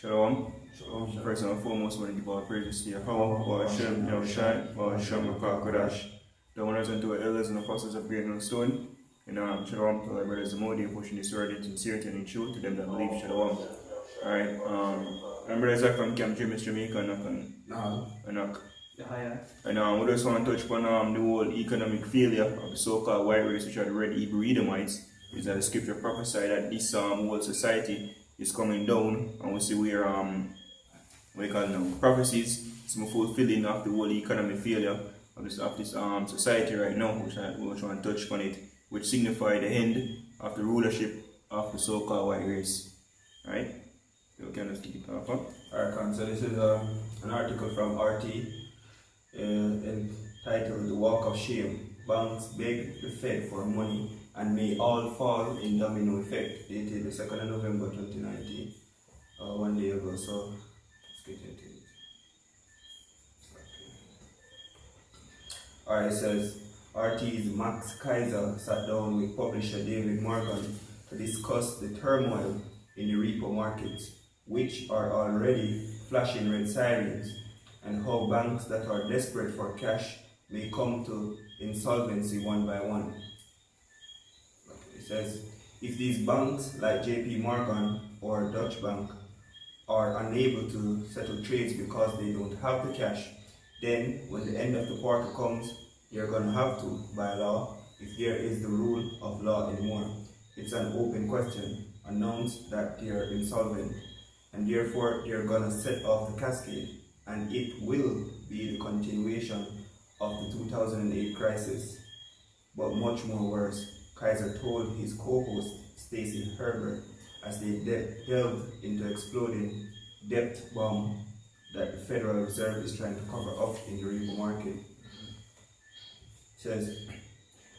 Shalom. Shalom. First and foremost, I want to give our praises to Yahweh, Hashem, Yahushai, Hashem, Kodash. The owners and to our elders and apostles of Great Stone. And Shalom to our brothers and Modi, pushing this word in sincerity and in truth to them that believe. Shalom. Alright, I'm brothers are from Camp James, Jamaica, and And we just want to touch upon the whole economic failure of the so-called white race, which are the red Hebrew Edomites. Is that the scripture prophesied that this whole society is coming down, and we see where we call now prophecies, some fulfilling of the whole economic failure of this society right now, which we want to touch upon it, which signify the end of the rulership of the so-called white race. Right? You can just keep it off. Alright, so this is an article from RT entitled The Walk of Shame. Banks beg the Fed for money and may all fall in domino effect, dated the 2nd of November 2019, 1 day ago. So let's get into it. Alright, it says RT's Max Kaiser sat down with publisher David Morgan to discuss the turmoil in the repo markets, which are already flashing red sirens, and how banks that are desperate for cash may come to insolvency one by one. It says, if these banks like JP Morgan or Deutsche Bank are unable to settle trades because they don't have the cash, then when the end of the quarter comes, they're going to have to, by law, if there is the rule of law anymore. It's an open question, announced that they are insolvent, and therefore they're going to set off the cascade, and it will be the continuation of the 2008 crisis, but much more worse. Kaiser told his co-host Stacey Herbert as they delved into exploding debt bomb that the Federal Reserve is trying to cover up in the repo market. It says,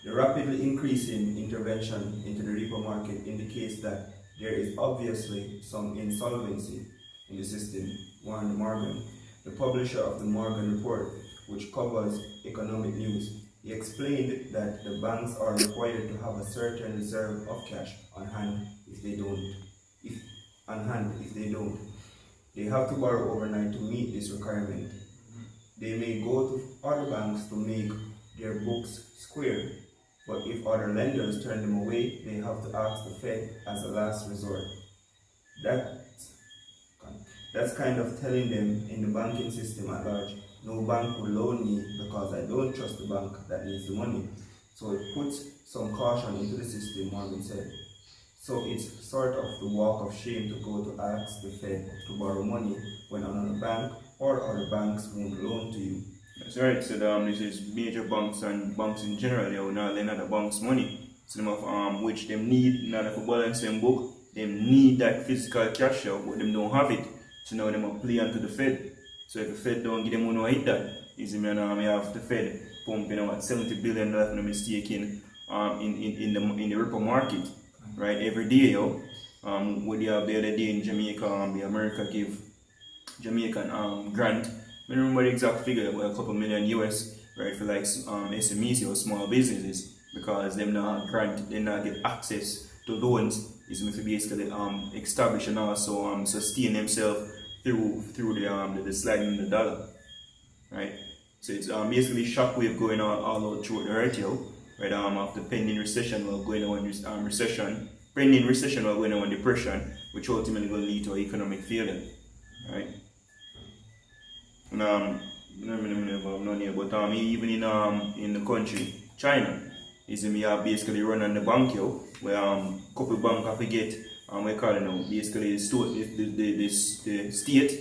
the rapidly increasing intervention into the repo market indicates that there is obviously some insolvency in the system, warned Morgan, the publisher of the Morgan Report, which covers economic news. He explained that the banks are required to have a certain reserve of cash on hand if they don't. They have to borrow overnight to meet this requirement. They may go to other banks to make their books square, but if other lenders turn them away, they have to ask the Fed as a last resort. That's kind of telling them in the banking system at large, no bank will loan me because I don't trust the bank that needs the money. So it puts some caution into the system, Morgan said. So it's sort of the walk of shame to go to ask the Fed to borrow money when another bank or other banks won't loan to you. That's right. So this is major banks and banks in general, they will not lend other banks money. Some of which they need in order for balancing book, they need that physical cash out, but they don't have it. So now they must play onto the Fed. So if the Fed don't give them money hit that, easy man, have the Fed pumping out $70 billion if I'm not mistaken in the repo market, right? Every day, what they have the other day in Jamaica, the America give Jamaican grant. I don't remember the exact figure, but a couple million US, right, for like SMEs or small businesses, because them not grant, they not get access to loans. Is basically establish and also sustain themselves through the sliding in the dollar, right? So it's basically shockwave going on all out through the earth, right? After pending recession while going on pending recession while going on depression, which ultimately will lead to economic failure, right? And but even in the country, China, is basically running the bank, where couple bank have to get we call it now, basically the state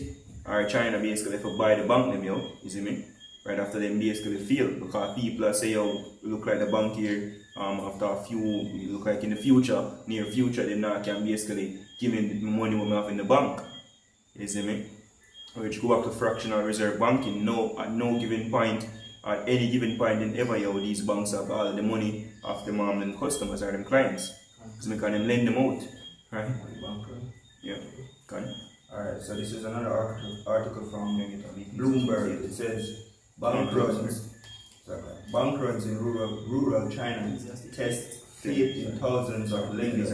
or China basically for buy the bank them, you see me? Right after them basically fail, because people are say, look like the bank here after a few, look like in the future, near future, they now can basically give me the money we have in the bank, you see me? Which go back to fractional reserve banking. No, at no given point, at any given point in ever, these banks have all the money of them and customers or them clients. So we can lend them out, right? Yeah, can. Alright, so this is another article from Bloomberg. It says bank runs in rural China test faith in thousands of lenders.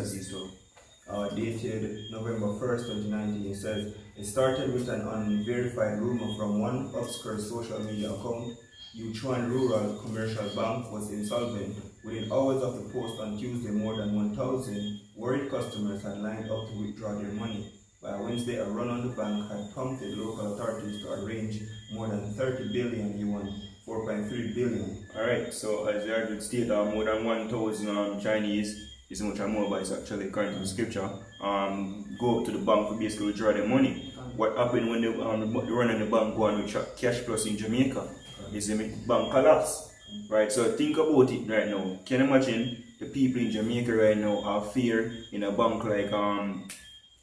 Dated November 1st, 2019, it says It started with an unverified rumor from one obscure social media account. Yuchuan Rural Commercial Bank was insolvent. Within hours of the post on Tuesday, more than 1,000 worried customers had lined up to withdraw their money. By Wednesday, a run on the bank had prompted local authorities to arrange more than 30 billion yuan, 4.3 billion. Alright, so as the article stated, more than 1,000 Chinese, is much more, but it's actually according to the scripture, go up to the bank to basically withdraw their money. What happened when the run on the bank go on with Cash Plus in Jamaica? Is the bank collapse, right? So think about it right now. Can you imagine the people in Jamaica right now are fear in a bank like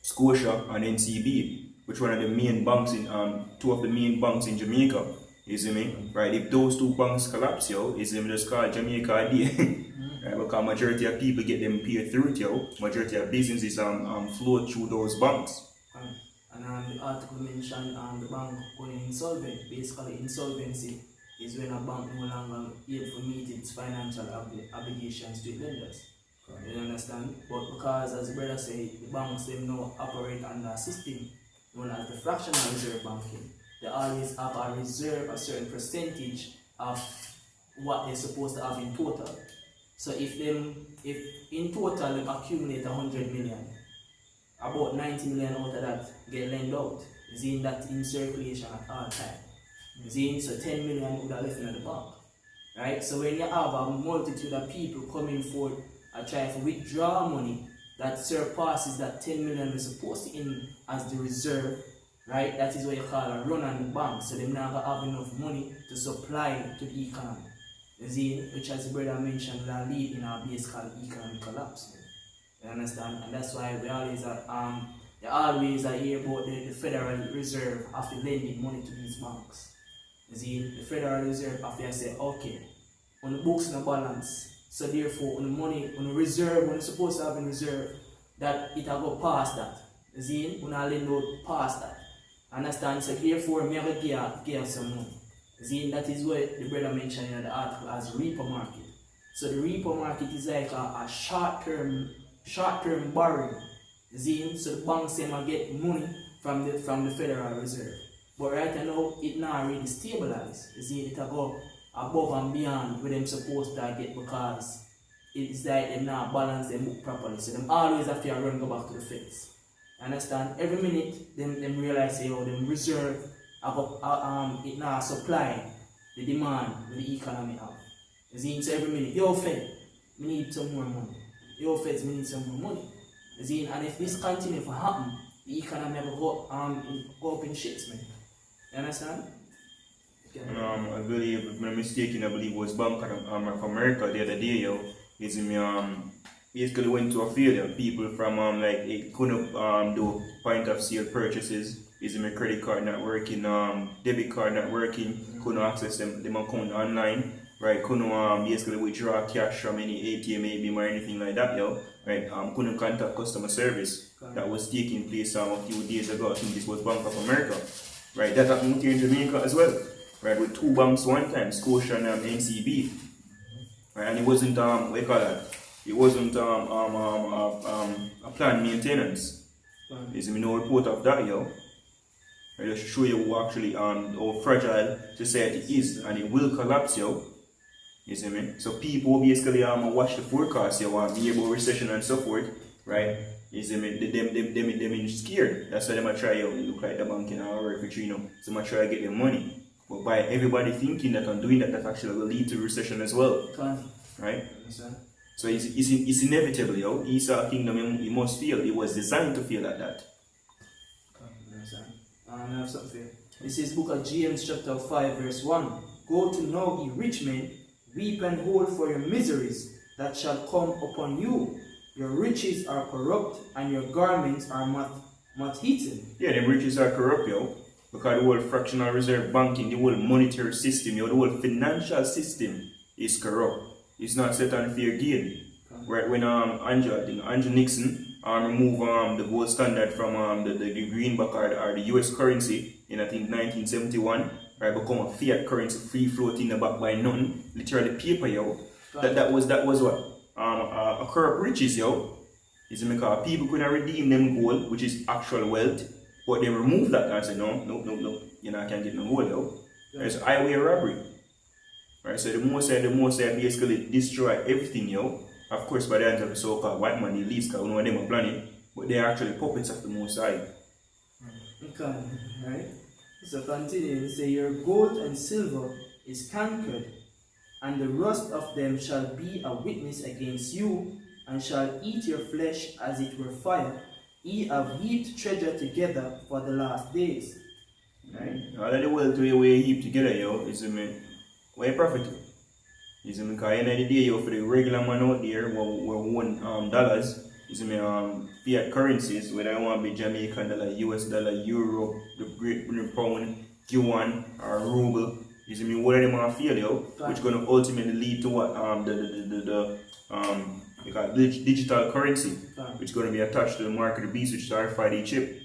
Scotia and NCB, which one of the main banks in two of the main banks in Jamaica. You see me? Right? If those two banks collapse, is it just called Jamaica idea? Right? Because majority of people get them paid through it, majority of businesses flow through those banks. And the article mentioned the bank going insolvent. Basically, insolvency is when a bank no longer able to meet its financial obligations to its lenders. You understand? But because, as the brother said, the banks them now operate under a system known as the fractional reserve banking. They always have a reserve, a certain percentage of what they're supposed to have in total. So if in total they accumulate 100 million, about 90 million out of that get lent out. Zine that in circulation at all time. Zine, so 10 million would have left in the bank. Right? So when you have a multitude of people coming forward and trying to withdraw money that surpasses that 10 million we're supposed to in as the reserve, right? That is what you call a run on the bank. So they never have enough money to supply to the economy. Zine, which as the brother mentioned, will lead in our base called economic collapse. You understand? And that's why we always hear about the Federal Reserve after lending money to these banks. You see, the Federal Reserve after say, okay, on the books no balance, so therefore on the money, on the reserve, when it's supposed to have in reserve, that it will go past that. You see, when I lend out past that. Understand? So therefore, me have to give some money. You see, that is what the brother mentioned in the article as repo market. So the repo market is like a short-term borrowing. Zine, so the banks them get money from the Federal Reserve. But right now it not really stabilized. Zine, it go above and beyond where them supposed to get because it's like them not balance them book properly. So them always have to run go back to the feds. Understand? Every minute them realize say them reserve it not supply the demand with the economy have. Zine, so every minute, yo Fed, we need some more money. Yo Feds, we need some more money. And if this continues to happen, the economy will go up in shits, man. You understand? Okay. I believe, if I'm not mistaken, I believe it was Bank of America the other day, basically went to a failure. People from it couldn't do point of sale purchases. My credit card not working, debit card not working, couldn't access them account online. Right, couldn't basically withdraw cash from any ATM, maybe or anything like that, right? Couldn't contact customer service. That was taking place a few days ago. I think this was Bank of America, right? That happened here in Jamaica as well, right? With two banks one time, Scotia and NCB, right? And it wasn't what do you call that? It wasn't a planned maintenance. There's no report of that, I just show you actually how fragile society is, and it will collapse, You see me? So people basically watch the forecast, be about recession and so forth, right? You see me? Them scared. That's why they might try to look like the bank in our work, so they try to get their money. But by everybody thinking that and doing that, that actually will lead to recession as well. Right? So it's inevitable, Esau kingdom, it must fail. It was designed to fail like that. I have something. This is book of James chapter 5 verse 1. Go to know ye rich men, weep and howl for your miseries that shall come upon you. Your riches are corrupt and your garments are moth-eaten. Yeah, the riches are corrupt, because the whole fractional reserve banking, the whole monetary system, the whole financial system is corrupt. It's not set on fair gain. Right when Andrew Nixon remove the gold standard from the greenback or the US currency in I think 1971, right, become a fiat currency free floating the back by none, literally paper, That was what? A corrupt riches, Is because people couldn't redeem them gold, which is actual wealth, But they removed that and said, no, you know, I can't get no gold, yo. Right, so highway robbery. Right, so the Mosai basically destroy everything, yo. Of course, by the hands of the so-called white man, the elites, because we know them are planning, but they're actually puppets of the Mosai. Okay, right? So continue to say, your gold and silver is cankered, and the rust of them shall be a witness against you, and shall eat your flesh as it were fire. Ye have heaped treasure together for the last days. Right? All of the wealth we heap together, yo, is where you profit. Is because at the end of the day, yo, for the regular man out there who won dollars, is fiat currencies, whether I want to be Jamaican dollar, US dollar, euro, the Great Britain pound, yuan, or ruble, is what of them are feel, yo, which gonna ultimately lead to what we call digital currency, which is going to be attached to the mark of the beast, which is RFID chip.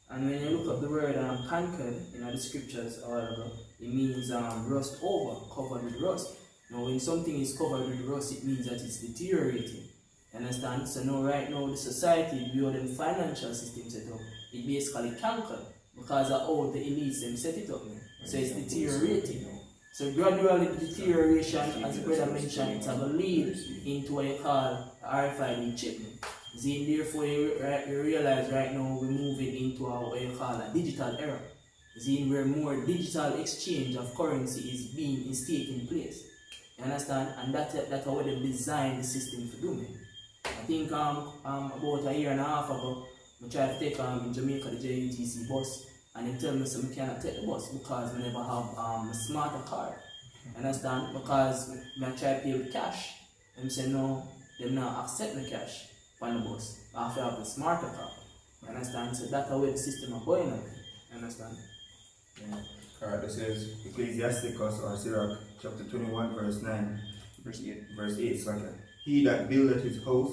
And when you look up the word cankered in the scriptures or whatever, it means rust over, covered with rust. Now when something is covered with rust, it means that it's deteriorating. You understand? So now right now the society, beyond the financial system set up, it basically cankered because of how the elites them set it up. So it's deteriorating. So gradually the deterioration, as the brother mentioned, it's going to lead into what you call RFID chip. Then therefore you realize right now we're moving into what you call a digital era. Then where more digital exchange of currency is taking place. You understand? And that's how they designed the system to do. I think about a year and a half ago, I tried to take in Jamaica the JUTC bus. And they tell me so I cannot take the bus because I never have a smarter card. Understand? Because I try to pay with cash. Them say no, they not accept the cash on the bus. I have to have the smarter card. Understand? So that's how the system is going on. Understand? Yeah. Alright, this is Ecclesiasticus or Sirach chapter 21 verse 9. Verse 8. Verse 8 is like he that buildeth his house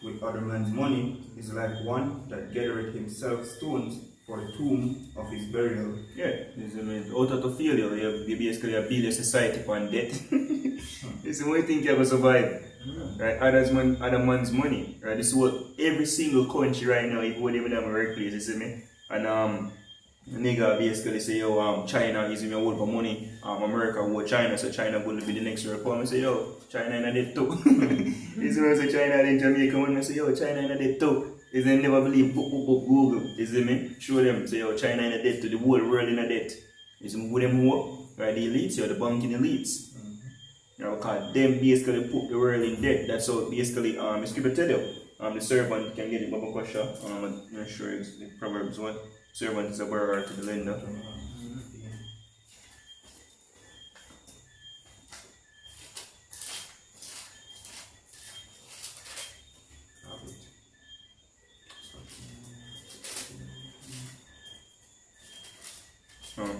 with other man's money is like one that gathereth himself stones for the tomb of his burial. Yeah, out of the failure, you basically build a society upon debt. This is what you think you're going to survive. Right? Other man's money. Right? This is what every single country right now, if you even have a workplace, you see me? And nigga basically say, yo, China is me hold for money, America hold China, so China going to be the next reform. I say, yo, China in a debt too. This is when I say China in Jamaica, when I say, yo, China in a debt too. Is they never believe Google, is it me? Show them, say, yo, China in a debt to the whole world in a debt. Is it who them who? Right, the elites, or the banking elites. You know, because them basically put the world in debt. That's how basically, the scripture tell you, the servant can get it, Baba Kwasha. I'm not sure it's the Proverbs one. Servant is a borrower to the lender.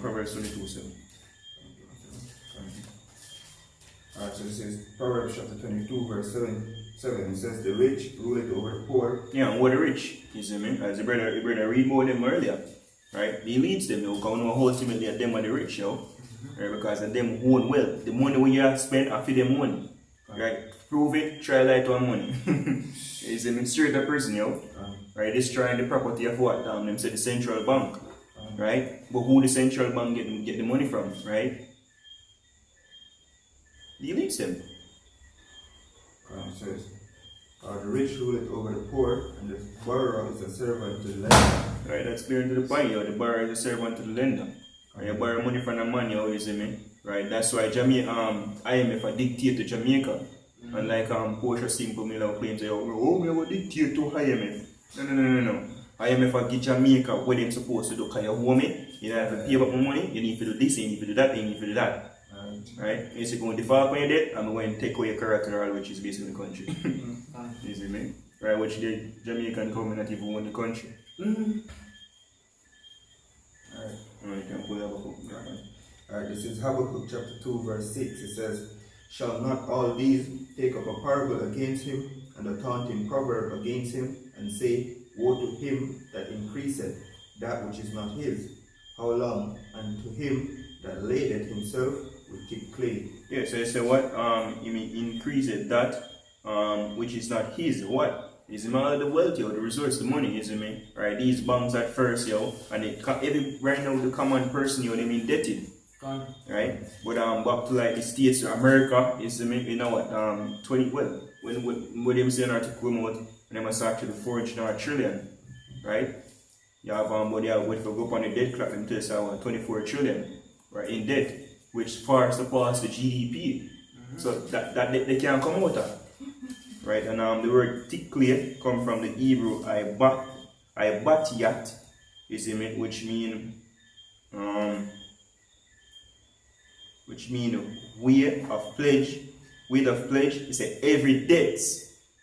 Proverbs 22:7. Alright, so this is Proverbs chapter 22 verse 7. It says, the rich ruleth over the poor. Yeah, and what the rich, you see me? As the brother read about them earlier. Right? The elites them, you can know ultimately that them are the rich, yo. Right? Because of them own wealth. The money we you spend are for them money. Right? Prove it, try light on money. It's a straight up person, yo. Right? Destroying the property of what? Them say the central bank. Right? But who the central bank get the money from, right? The elites them. It says, the rich ruleth over the poor, and the borrower is a servant to the lender. Right, that's clear to the point, yo. The borrower is a servant to the lender. Right? You borrow money from the man, yo, you see me? Right? That's why IMF a dictate to Jamaica. Unlike Portia Simple Miller claims, oh, we have a dictate to IMF. No. IMF will give Jamaica what they're supposed to do. Because you owe me, you have to pay up my money, you need to do this, you need to do that, you need to do that. Right? If you're going to default on your debt, I'm going to take away your collateral, which is based in the country. You see me? Right? Which the Jamaican government even own the country. Alright. You can pull Habakkuk. Alright, this is Habakkuk chapter 2 verse 6. It says, shall not all these take up a parable against him, and a taunting proverb against him, and say, woe to him that increaseth that which is not his? How long? And to him that ladeth himself with thick clay. Yeah, so you say what? You mean increase it that which is not his. What? Is it all the wealth, yo, the resource, the money, is it me? Right, these banks at first, yo, and right now the common person, yo, them indebted. Right? But back to like the States, America, is it me? You know what? 20 well, when them say an article come out, and they must actually forge now $1 trillion, right? You have but they have wait for go up on the debt clock and tell us 24 trillion, right, in debt, which far surpass the GDP. So that they can't come out of. Right, and the word tikle come from the Hebrew ibatiyat, is it, which mean way of pledge. Weight of pledge is every debt,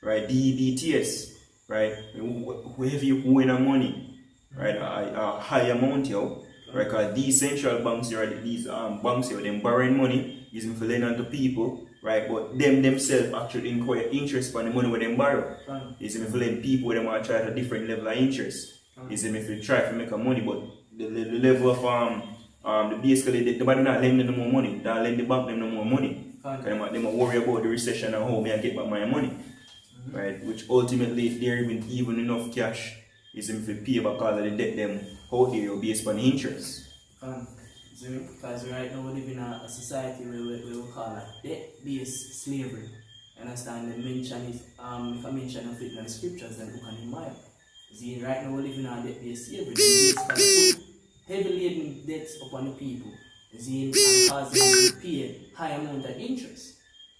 right? DBTS, right? Wherever you win a money, right? A high amount, yo, right? Because these central banks, these banks, them borrowing money, using for lending to people. Right, but them themselves actually inquire interest on the money where they borrow. Is if you lend people them are try a different level of interest. Is if you try to make a money, but the level of the basically nobody not lending them more money. They lend the bank them no more money. They might worry about the recession and how may I get back my money. Right, which ultimately there even enough cash is if you pay back all of the debt them out there based on the interest. Because right now we live in a society where we call it debt-based slavery. Understand? They mention it, if I mention of it in the scriptures, then who can admire? See, right now we live in a debt-based slavery. They basically put heavy laden debts upon the people. See, and cause them to pay high amount of interest.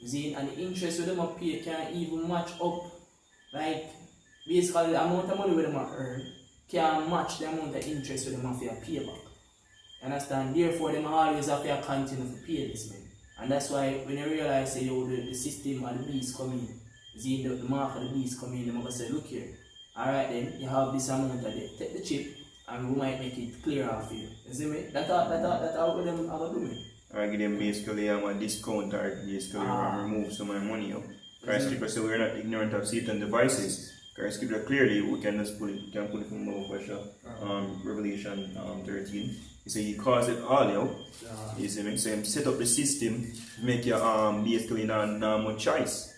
See, and the interest with them pay can't even match up. Like, basically the amount of money with them earn can't match the amount of interest with them have to pay back. Understand? Therefore, they always have to continue to pay this man. And that's why when you realize say, yo, the system and the beast come in, see the mark of the beast come in, they must say, look here, alright then, you have this amount of debt, take the chip and we might make it clearer for you. You see me? That's how what them are doing. I give them basically a discount or basically remove some of my money. Christ Scripture says we're not ignorant of Satan's devices. Christ Scripture clearly we can just put it from our question. Revelation 13. He said he caused it all, yo. You see me? So him set up the system to make you basically not much choice.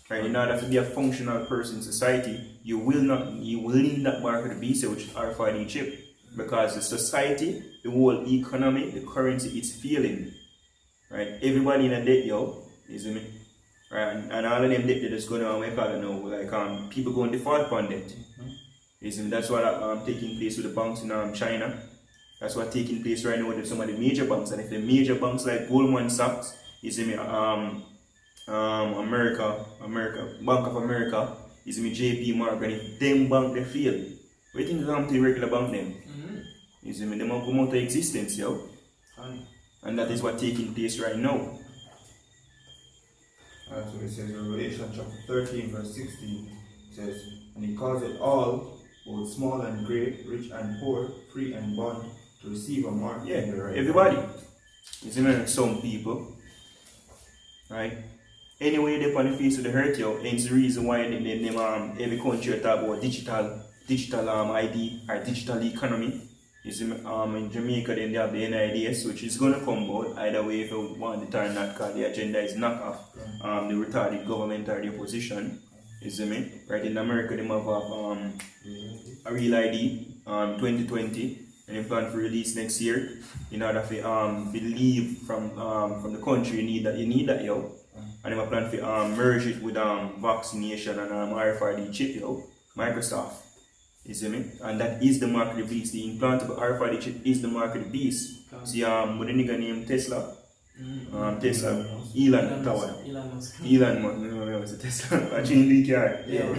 Right? In order to be a functional person in society, you will need that mark of the beast, which is RFID chip. Because the society, the whole economy, the currency is failing. Right? Everybody in a debt, yo. You see me? Right? And all of them debt that is going on, we call it now, like people going default on debt. You see me? That's what taking place with the banks in China. That's what's taking place right now with some of the major banks. And if the major banks like Goldman Sachs, you see me, America, Bank of America, you see me, JP Morgan, if them bank they fail, what do you think is going to the regular bank them? You see me, they might come out of existence, yo. And that is what's taking place right now. That's what it says in Revelation chapter 13, verse 16. It says, and he calls it all, both small and great, rich and poor, free and bond, to receive a mark. Yeah, in the right everybody. hand. You see me, some people, right? Anyway, they on the face of the earth, yo, hence the reason why every country talk about digital ID or digital economy. You see, in Jamaica, then they have the NIDS, which is going to come out either way if you want to turn that, because the agenda is knock off the retarded government or the opposition. You see me? Right, in America, they have a real ID 2020, and they plan for release next year. In order to believe from the country, you need that, yo. And they plan to merge it with vaccination and RFID chip, yo. Microsoft. You see me? And that is the mark of the beast. The implantable RFID chip is the mark of the beast. See, with a nigga named Tesla. Tesla, Elon Musk. No, it's a Tesla. Actually, the car. Yeah.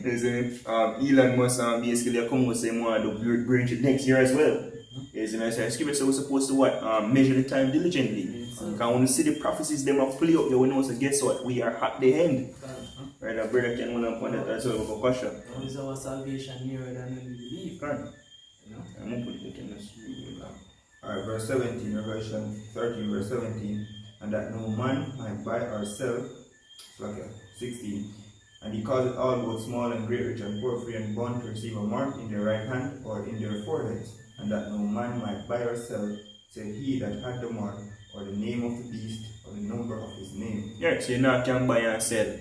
You see me? Elon Musk basically come with saying want to bring it next year as well. You see me? So we're supposed to what? Measure the time diligently. Because when you see the prophecies them have play up, you know, so guess what? We are at the end. Right, a brother can hold on that as well for question. Is our salvation nearer than when we believe? Right. You know? I'm going to put it in this. Alright, verse 17, Revelation 13, verse 17. And that no man might buy or sell, it's like 16. And he calls it all, both small and great, rich and poor, free and bond, to receive a mark in their right hand or in their foreheads. And that no man might buy or sell, save he that had the mark, or the name of the beast, or the number of his name. Yeah, so you now can buy and sell.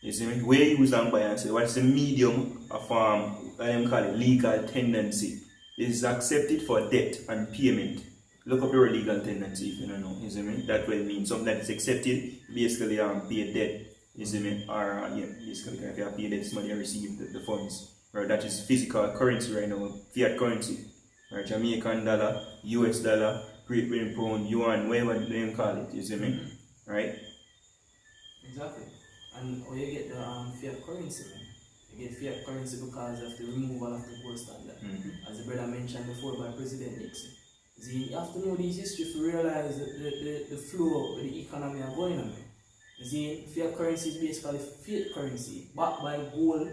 You see me? Where you use and buy and sell, what's the medium of I call it legal tendency? Is accepted for debt and payment. Look up your legal tendency if you don't know. You see me? That will mean something that is accepted, basically pay debt. You see me? Or basically if you have paid debt, somebody receive the funds. Right? That is physical currency right now, fiat currency. Right? Jamaican dollar, US dollar, Great Britain pound, yuan, whatever they call it. You see me? Right? Exactly. And or you get the fiat currency, man. You get fiat currency because of the removal of the gold standard. As the brother mentioned before by President Nixon. See, you have to know this history to realize the flow of the economy are going on. See, fiat currency is basically fiat currency backed by gold.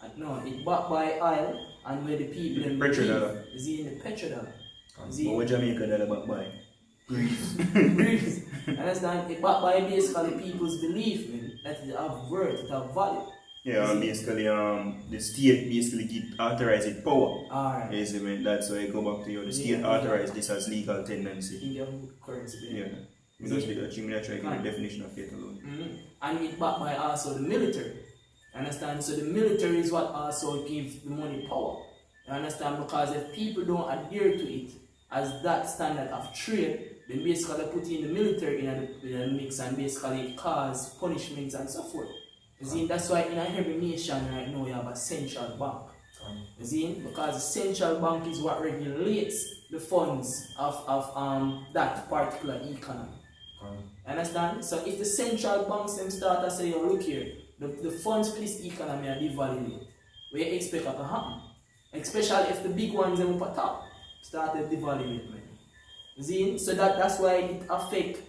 It's backed by oil and where the people in the petrodollar. See, in the petrodollar. But what Jamaica dollar backed by? Greece. Understand? It's backed by basically people's belief, man, that it have worth, it have value. Yeah, basically, the state basically authorized power. Alright. Yes, I mean, that's why I go back to you. The state authorized this as legal tendency. Indian currency. Yeah. We just try to give the definition of it alone. And it's backed by also the military. Understand? So the military is what also gives the money power. You understand? Because if people don't adhere to it as that standard of trade, then basically put in the military in the mix and basically cause punishments and so forth. You see, that's why in every nation right now you have a central bank. You see, because the central bank is what regulates the funds of that particular economy. Understand? So if the central banks them start to say, oh, look here, the funds for this economy are devalued, we expect that to happen. Especially if the big ones them up top started devaluing. You see? So that's why it affects,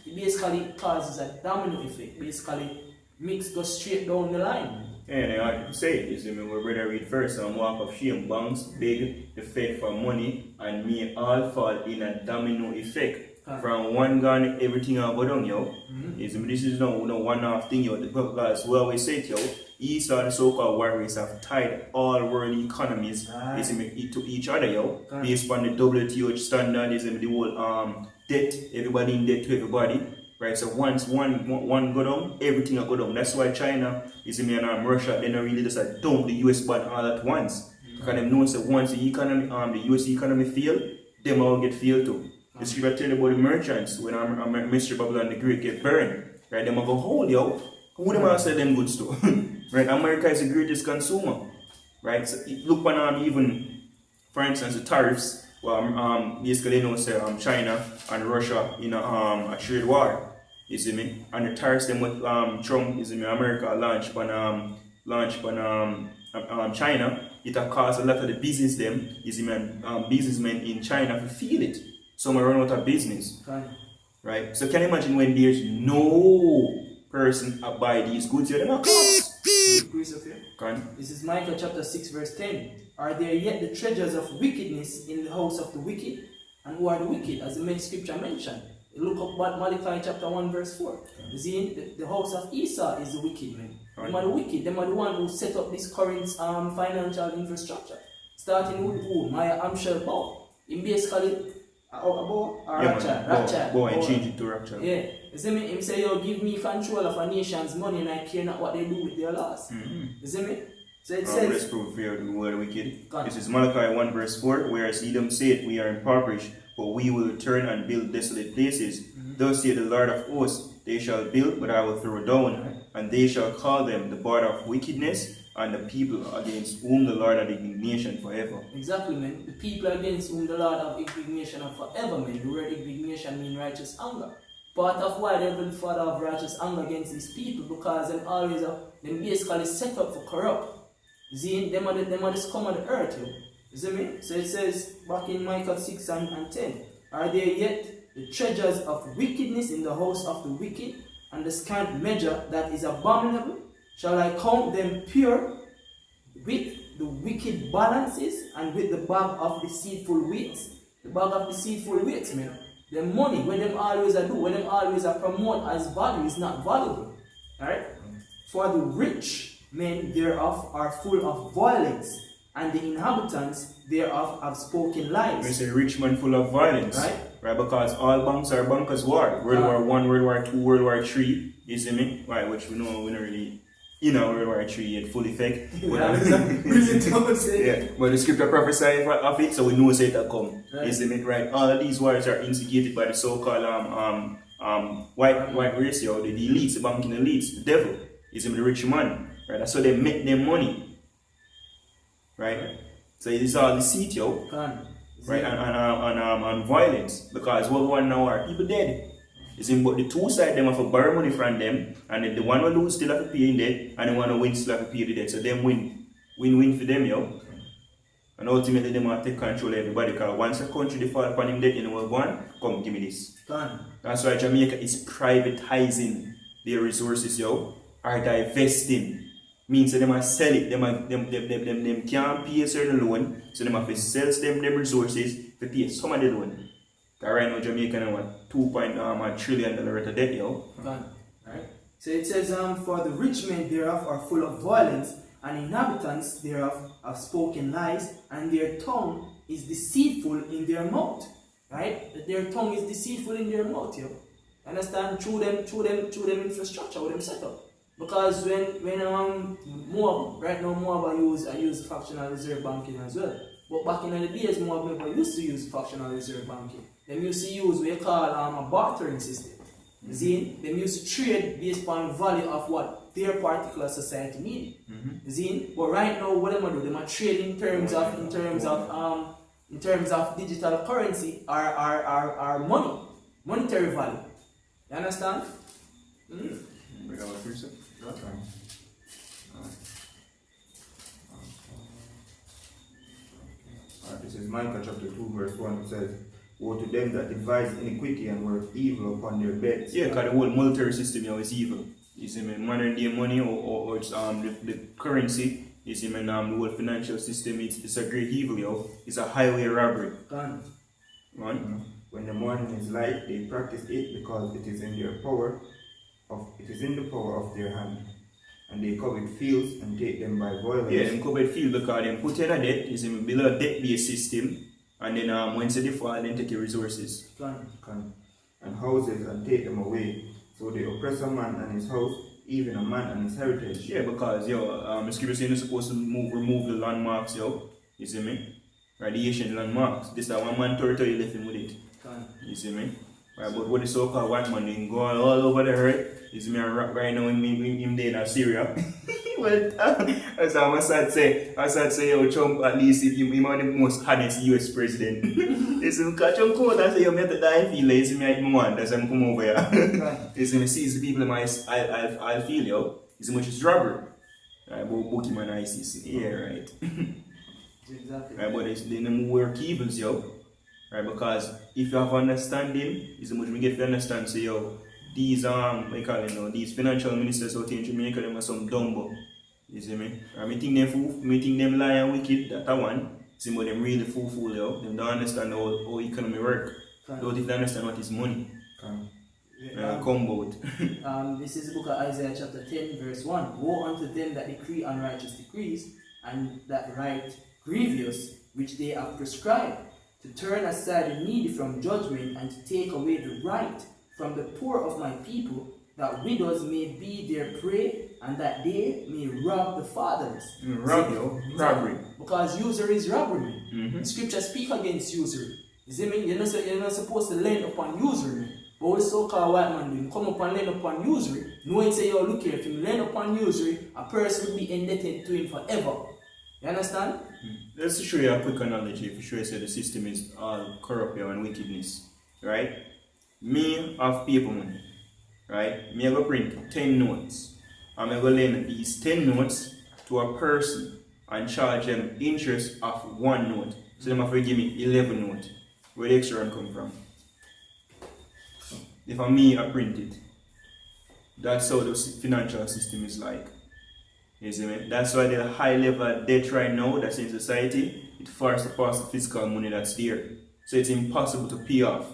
it basically causes a domino effect. Basically, mix goes straight down the line. Yeah, and I have to say it. You see, we're better read first and walk of shame. Banks beg the Fed for money and may all fall in a domino effect. From one gun, everything will go down, yo. You see, this is no one-off thing, yo. Because we always say it, yo, East or the so-called warriors have tied all world economies to each other, yo. Based on the WTO standard, is the whole debt, everybody in debt to everybody. Right, so once one go down, everything will go down. That's why China is in Russia, they don't really just dump the US bond all at once. Because they know that once the economy, the US economy fail, them all get failed too. The scripture tell about the merchants when Mr. Babylon the Great get burned. Right, them will go hold yo. Who them all sell them goods to? Right, America is the greatest consumer. Right, so look on even, for instance, the tariffs. Well, basically, you know, say China and Russia in a trade war, you see me, and the tariffs them with Trump, you see me, America launched on China, it has caused a lot of the business them, you see me, businessmen in China to feel it. Some are run out of business, right? So can you imagine when there's no person buy these goods, you're not cost. This is Micah chapter 6 verse 10. Are there yet the treasures of wickedness in the house of the wicked? And who are the wicked? As the main scripture mentioned. Look up at Malachi chapter 1 verse 4. You see, the house of Esau is the wicked man. Them are the wicked. Them are the one who set up this current financial infrastructure. Starting with who? Maya Amshel Bow. In basically, Bow and change it to Rapture. Yeah. You see me? Him say, yo, give me control of a nation's money and I care not what they do with their laws. You see me? So it says, let's prove fear the word wicked. This is Malachi 1 verse 4, whereas Edom said, we are impoverished, but we will return and build desolate places. Thus saith the Lord of hosts, they shall build, but I will throw down, and they shall call them the border of wickedness, and the people against whom the Lord had indignation forever. Exactly, man. The people against whom the Lord have indignation of forever, man. The word indignation means righteous anger. Part of why they will Father have righteous anger against these people, because them always them basically set up for corrupt. See, them are the scum of the earth, yo. You see me? So it says back in Micah 6 and 10, are there yet the treasures of wickedness in the house of the wicked, and the scant measure that is abominable? Shall I count them pure with the wicked balances and with the bag of deceitful weights? The bag of deceitful weights, man. The money, when them always do, when them always promote as value, is not valuable. Alright? For the rich men thereof are full of violence, and the inhabitants thereof have spoken lies. We say rich man full of violence. Right? Because all banks are bankers' war. World War I, World War II, World War III. You see me? Right, which we know we don't really in our World War III in full effect. Yeah. But the scripture prophesied of it, so we know say it come. Right. You see me, right? All of these wars are instigated by the so-called white race, yo, the elites, the banking elites, the devil. You see me, the rich man, right? That's how they make their money, right? So it is all deceit, yo, right? And violence, because what we want now are people dead. You see, but the two sides them have to borrow money from them, and then the one who lose still have to pay in debt, and the one who win still have to pay the debt. So them win for them, yo. And ultimately them have to take control of everybody, because once a country they fall upon him debt, you know what one? Come give me this. That's why Jamaica is privatizing their resources, yo, or divesting. Means that they must sell it, them can't pay a certain loan, so they have to sell them resources to pay some of the loan. Right now, Jamaica now what $2 trillion worth of debt, yo. Right. So it says, for the rich men thereof are full of violence, and inhabitants thereof have spoken lies, and their tongue is deceitful in their mouth. Right? Their tongue is deceitful in their mouth, yo. Understand? Through them infrastructure, with them set up. Because when Moab, right now Moab use fractional reserve banking as well. But back in the days, Moab never used to use fractional reserve banking. They used to use what we call a bartering system. They used to trade based on value of what their particular society needed. But right now, what they do? They are trading in terms of digital currency or money, monetary value. You understand? This is Micah chapter 2 verse 1. It says, woe to them that devise iniquity and work evil upon their beds. Yeah, because the whole monetary system, you know, is evil. You see me, modern day money or it's, the currency, you see me, the whole financial system, it's a great evil, yo. It's a highway robbery. When the morning is light, they practice it because it is in the power of their hand. And they covet fields and take them by violence. Yeah, them covet fields because they put in a debt, you see me, build a debt-based system, and then once they fall, then take your resources. And houses and take them away. So they oppress a man and his house, even a man and his heritage. Yeah, because the scripture saying you're supposed to remove the landmarks, yo. You see me? Right, the Asian landmarks. This is one man territory left him with it. You see me? Right, but what the so-called white man they go all over the earth. You see me right now him there in Syria. Well, as I said say, yo, Trump at least if you are the most honest US president. You see me, because Trump come out and say, yo, me have to die in feel, you see me, I want that's him come over here. You see me, sees the people I'll feel, yo. You see me, it's robbery. Right, but Bookman ICC. Yeah, right. Exactly. Right, but it's the work evils, yo. Right, because if you have understanding, is the much we get to understand, say, yo, these these financial ministers out in Jamaica, them are some dumbo. You see me? I think them lie and wicked, that one. See, but them really fool, yo. Them don't understand how economy work. Don't even understand what is money. This is the book of Isaiah chapter 10 verse 1. Woe unto them that decree unrighteous decrees, and that write grievous, which they have prescribed, to turn aside the needy from judgment, and to take away the right from the poor of my people, that widows may be their prey, and that they may rob the fathers. Robbery. Because usury is robbery. The scripture speak against usury. You see me? You're not supposed to lend upon usury. But what the so-called white man doing? Come up and lend upon usury. Knowing say, yo, look here, if you lend upon usury, a person will be indebted to him forever. You understand? Let's show you a quick analogy to show you that the system is all corrupt and wickedness. Right? Me have paper money. Right? Me I go print 10 notes. I'm going to lend these 10 notes to a person and charge them interest of 1 note. So they have to give me 11 notes. Where the extra one come from? If I'm me, I print it. That's how the financial system is like. You see me? That's why the high level of debt right now that's in society, it far surpasses the fiscal money that's there. So it's impossible to pay off.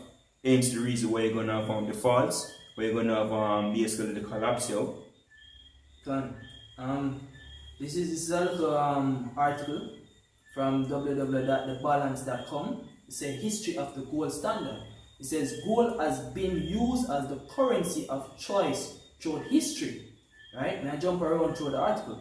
Hence the reason why you're gonna have defaults, where you're gonna have basically the collapse, yo. This is a little article from www.thebalance.com. It says history of the gold standard. It says gold has been used as the currency of choice throughout history. Right? And I jump around through the article.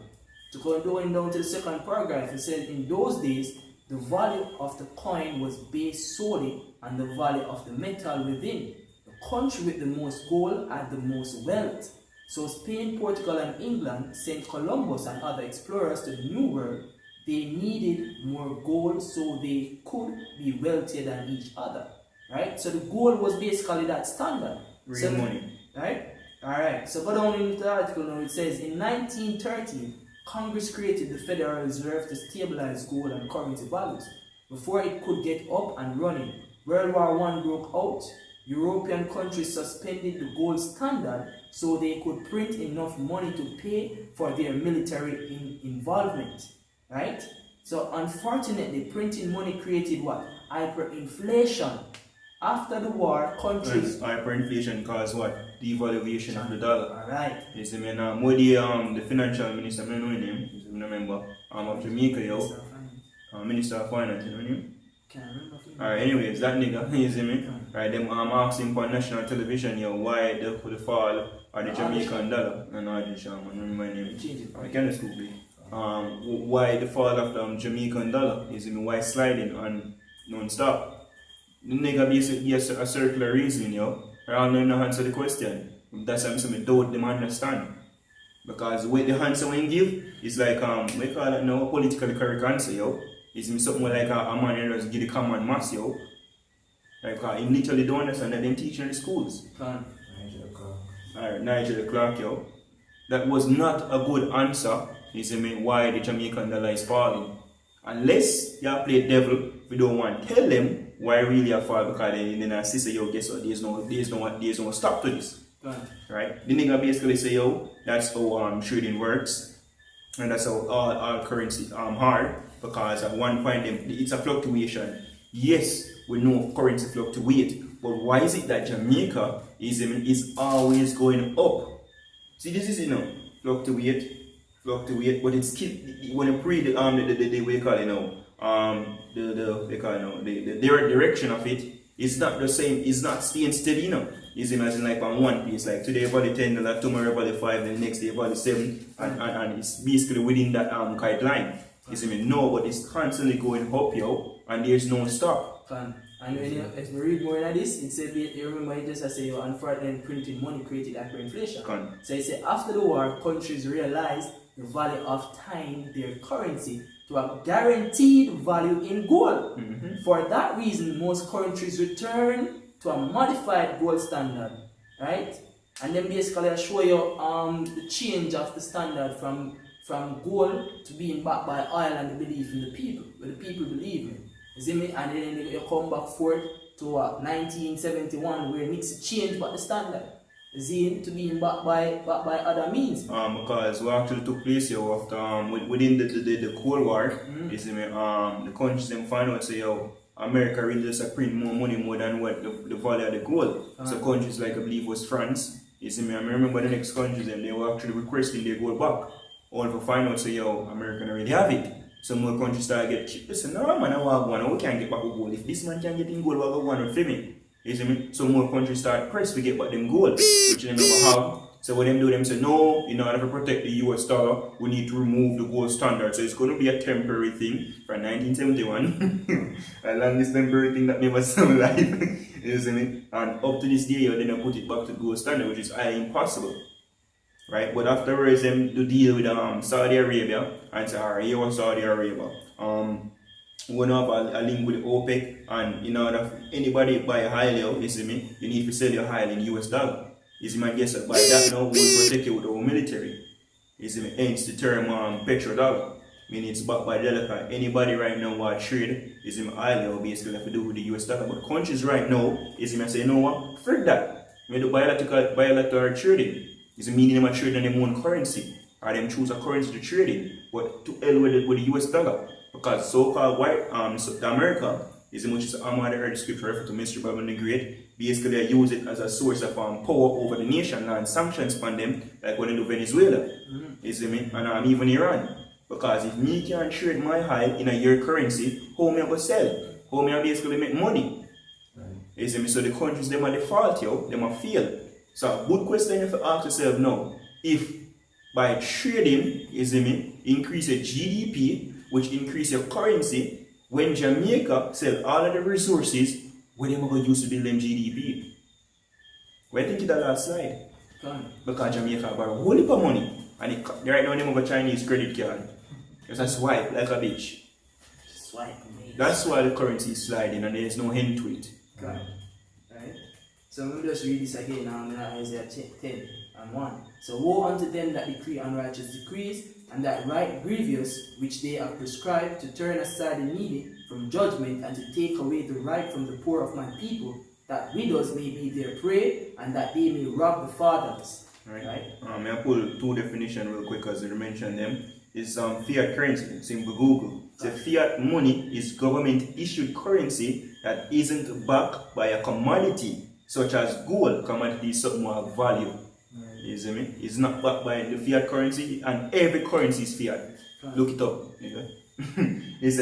To go going down to the second paragraph, it says in those days the value of the coin was based solely on the value of the metal within. The country with the most gold had the most wealth. So Spain, Portugal, and England sent Columbus and other explorers to the New World. They needed more gold so they could be wealthier than each other. Right? So the gold was basically that standard. Real money. Right? Alright, so go down into the article now. It says in 1913, Congress created the Federal Reserve to stabilize gold and currency values. Before it could get up and running, World War I broke out. European countries suspended the gold standard so they could print enough money to pay for their military involvement. Right? So unfortunately, printing money created what? Hyperinflation. After the war, countries... Hyperinflation caused what? Devaluation of the dollar. Alright. You see me now, Modi, the financial minister, I don't know him, you see me, remember, of Jamaica, yo, Minister of Finance, you know him? Can't remember. Alright, anyways, that nigga, you see me? Right, them asking for national television, yo, why the fall of the Jamaican dollar, and Adi Sharman, remember my name? I can't just Google it. Why the fall of the Jamaican dollar, you see me, why sliding on non-stop? The nigga basically gives a circular reasoning, yo. I don't know answer the question. That's why I'm saying I doubt them understand. Because the way the answer when give is like we call it now a politically correct answer, yo. It's something like a man who just give the common mass, yo. Like he literally don't understand that they teaching in the schools. Alright, Nigel Clark, yo. That was not a good answer, you see me, why the Jamaican dollar is falling. Unless you play devil, we don't want to tell them why really I fall, because then I say, yo, guess what, there's no stop to this. Right? The nigga basically say, yo, that's how trading works, and that's how all currency hard, because at one point it's a fluctuation. Yes, we know currency fluctuate, but why is it that Jamaica is always going up? See, this is, fluctuate, but it's still, when you pre the way call the direction of it is not the same, it's not staying steady, It's imagine like on one piece, like today value $10, tomorrow value $5, then next day value $7, and it's basically within that guideline. No, but it's constantly going up, yo, and there's no stop. And when if we read more of this, it said, you remember it just say, unfortunately printing money created hyperinflation. So it said, after the war, countries realized the value of tying their currency to a guaranteed value in gold. For that reason, most countries return to a modified gold standard, right? And then basically I show you the change of the standard from gold to being backed by oil and the belief in the people, what the people believe in. You see me? And then you come back forth to 1971 where Nixon changed back the standard. To being backed by other means. Because what actually took place here after within the Cold War, you see me, the countries them find out say, yo, America really just print more money more than what the value of the gold. So countries like I believe was France, you see me, I remember the next countries and they were actually requesting their gold back. All for find out say, yo, America already have it. Some more countries start get cheap. Listen, no man, I want one, we can't get back gold. If this man can get in gold, we'll go one for me. You see me? So more countries start pressed to get back them gold, which they never have. So what them do, them say, no, in order to protect the US dollar, we need to remove the gold standard. So it's going to be a temporary thing from 1971. A longest temporary thing that never saw life. You see me? And up to this day, they don't put it back to the gold standard, which is highly impossible. Right? But afterwards, them to deal with Saudi Arabia and say, alright, here was Saudi Arabia. We're going to have a link with OPEC, and in order for anybody buy oil, you see me, you need to sell your oil in US dollar. You see my guess that by that now we will protect you with our military. You see me, hence the term petrodollar. Meaning it's backed by the dollar. Anybody right now want trade, you see my oil basically have to do with the US dollar. But countries right now, you see me say, you know what, forget that. We do bilateral trading. It's meaning them trade on their own currency. Or them choose a currency to trade in. But to hell with the US dollar. Because so-called white America is much as I heard the scripture refer to Mr. Babylon the Great. Basically they use it as a source of power over the nation and sanctions upon them, like when they do Venezuela. You see me? And even Iran. Because if me can trade my oil in a year currency, how me I go sell? How me I basically make money? You see me? So the countries them are the fault, yo, them are fail. So a good question you have to ask yourself now, if by trading, you see me, increase your GDP, which increase your currency. When Jamaica sell all of the resources, where they going to use to build them GDP? Where think you that last slide? Because Jamaica borrow a whole heap of money, and right now they have a Chinese credit card. Just swipe like a bitch. Swipe, mate. That's why the currency is sliding, and there's no end to it. Right. So let me just read this again now in Isaiah 10:1. So woe unto them that decree unrighteous decrees, and that right grievous which they have prescribed, to turn aside the needy from judgment, and to take away the right from the poor of my people, that widows may be their prey, and that they may rob the fathers. Right? I pull two definitions real quick as you mentioned them. It's fiat currency. It's in Google. The fiat money is government issued currency that isn't backed by a commodity, such as gold. Commodity is something more value. You see me? It's not backed by the fiat currency, and every currency is fiat. Look it up, nigga. It's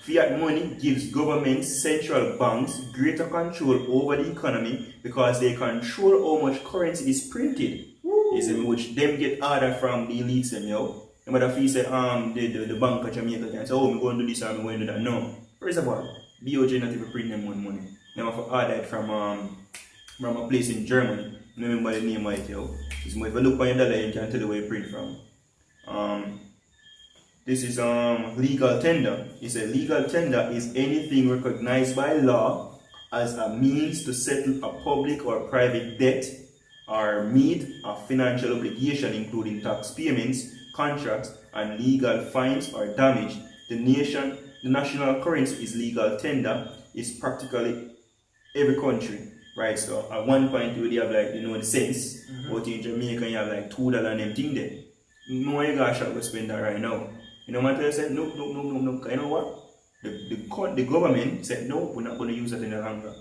fiat money gives governments, central banks greater control over the economy because they control how much currency is printed. You see me? Which them get order from the elites, them, yo. No matter if you say the Bank of Jamaica can say, oh, I'm going to do this or I'm going to do that. No. First of all, BOJ not even print them money. They have to order it from a place in Germany. I don't remember the name of it, yo. If you look on your dollar, you can tell the where you print from. This is legal tender. It's a legal tender is anything recognized by law as a means to settle a public or private debt or meet a financial obligation, including tax payments, contracts, and legal fines or damage. The national currency is legal tender. Is practically every country, right? So at one point you have like the cents, but in Jamaica you have like $2 and them thing there. No you gotta shop to spend that right now. You know what I said? No. You know what? The government said no, we're not going to use that any longer.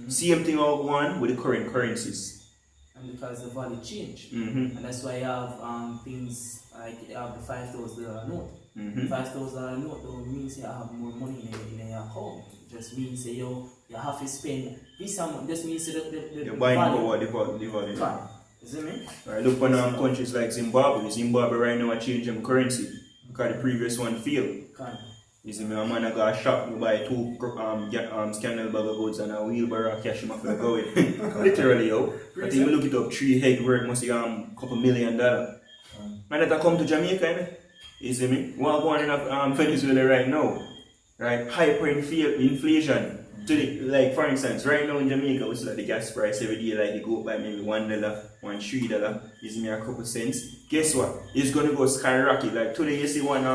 Same thing all one with the current currencies. And because the value changed. And that's why you have things like you have the $5,000 note. $5,000 note don't mean say you have more money in your account. It just means say you have to spend this amount. Just means the you're buying power, the value. You see me? Right, look on countries like Zimbabwe. Zimbabwe right now are changing currency because the previous one failed. You see me, a man got a shop, you buy two scandal bag of goods and a wheelbarrow cash him off the go with. Literally, yo. I think we look it up, 3 head worth must be couple $1 million. Man that come to Jamaica, innit? You see me? What going in Venezuela right now? Right? Hyperinflation. Like for instance, right now in Jamaica, we see like the gas price every day, like they go up by maybe $1, $3, is me a couple cents. Guess what? It's gonna go skyrocket. Like today you see one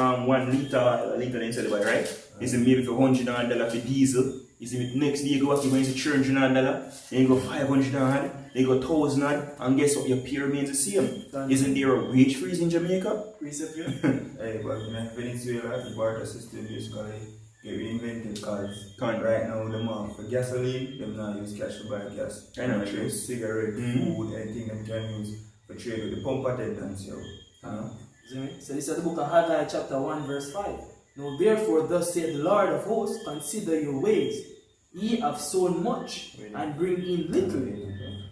liter they sell it by, right? You see maybe for $100 for diesel. You see me next day you go up, you're going to $300, then you go $500, then you go $1,000, and guess what? Your pay remains the same. Isn't there a wage freeze in Jamaica? Hey, but in Venezuela, the barter system basically get reinvented because right now them for gasoline, them not use cash to buy gas. I know, true. Use cigarette, food, anything them can use for trade with the pump attendants, yo. So this is the book of Haggai chapter 1 verse 5. Now therefore thus saith the Lord of hosts, consider your ways. Ye have sown much and bring in little.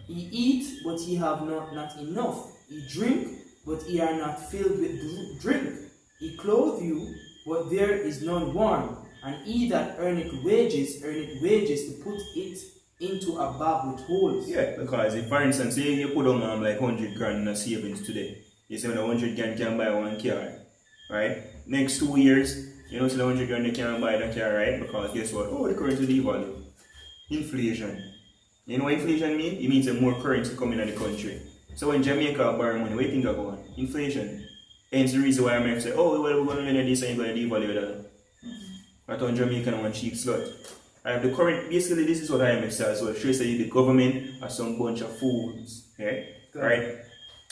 Ye eat, but ye have not enough. Ye drink, but ye are not filled with drink. Ye clothe you, but there is none warm. And he that earneth wages to put it into a bag with holes. Yeah, because if for instance, say you put on like 100 grand in a savings today, you say the 100 grand can buy one car, right? Next 2 years, you know, so the 100 grand they can't buy that car, right? Because guess what? Oh, the currency devalue. Inflation. You know what inflation means? It means that more currency coming in the country. So when Jamaica borrow money, what do you think about inflation? Hence the reason why IMF say, oh, well, we're going to lend this and you're going to devalue that. I thought Jamaica one cheap slut. The current, basically this is what IMF says, so it shows that the government has some bunch of fools, okay? Right?